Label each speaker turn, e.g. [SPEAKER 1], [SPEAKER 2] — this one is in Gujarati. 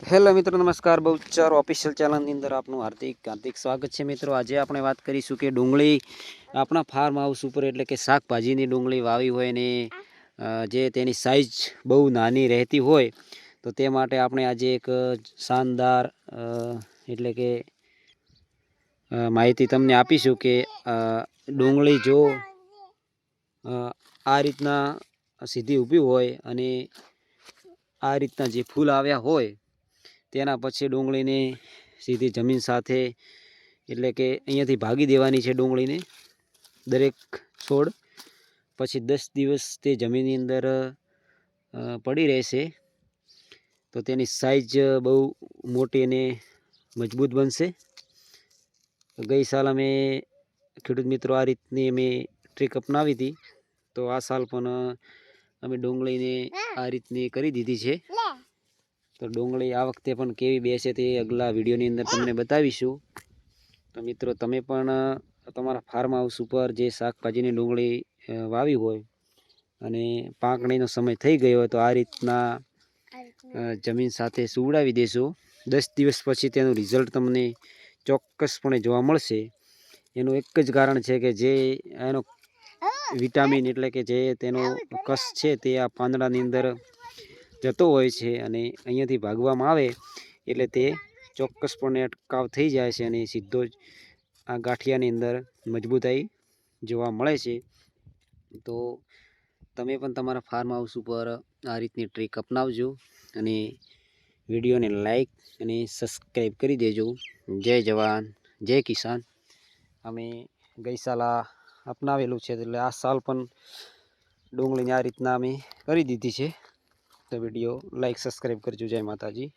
[SPEAKER 1] હેલો મિત્રો, નમસ્કાર. બહુચર ઓફિશિયલ ચેનલની અંદર આપનું હાર્દિક સ્વાગત છે. મિત્રો, આજે આપણે વાત કરીશું કે ડુંગળી આપણા ફાર્મ હાઉસ ઉપર, એટલે કે શાકભાજીની ડુંગળી વાવી હોય ને જે તેની સાઇઝ બહુ નાની રહેતી હોય, તો તે માટે આપણે આજે એક શાનદાર એટલે કે માહિતી તમને આપીશું કે ડુંગળી જો આ રીતના સીધી ઊભી હોય અને આ રીતના જે ફૂલ આવ્યા હોય તેના પછી ડુંગળીને સીધી જમીન સાથે, એટલે કે અહીંયાથી ભાગી દેવાની છે ડુંગળીને દરેક છોડ. પછી 10 દિવસ તે જમીનની અંદર પડી રહેશે તો તેની સાઈઝ બહુ મોટી અને મજબૂત બનશે. ગઈ સાલ અમે ખેડૂત મિત્રો આ રીતની અમે ટ્રીક અપનાવી હતી, તો આ સાલ પણ અમે ડુંગળીને આ રીતની કરી દીધી છે. તો ડુંગળી આ વખતે પણ કેવી બેસે તે અગલા વિડીયોની અંદર તમને બતાવીશું. તો મિત્રો, તમે પણ તમારા ફાર્મ હાઉસ ઉપર જે શાકભાજીની ડુંગળી વાવી હોય અને પાકણીનો સમય થઈ ગયો હોય તો આ રીતના જમીન સાથે સુવડાવી દેશો. 10 દિવસ પછી તેનું રિઝલ્ટ તમને ચોક્કસપણે જોવા મળશે. એનું એક જ કારણ છે કે જે એનો વિટામિન, એટલે કે જે તેનો કસ છે તે આ પાંદડાની અંદર જતો હોય છે અને અહીંયાથી ભાગવામાં આવે એટલે તે ચોક્કસપણે અટકાવ થઈ જાય છે અને સીધો જ આ ગાંઠિયાની અંદર મજબૂતાઈ જોવા મળે છે. તો તમે પણ તમારા ફાર્મ હાઉસ ઉપર આ રીતની ટ્રીક અપનાવજો અને વિડીયોને લાઈક અને સબસ્ક્રાઈબ કરી દેજો. જય જવાન, જય કિસાન. અમે ગઈ સાલ અપનાવેલું છે, એટલે આ સાલ પણ ડુંગળીને આ રીતના અમે કરી દીધી છે. તો વિડીયો લાઈક સબસ્ક્રાઈબ કરજો. જય માતાજી.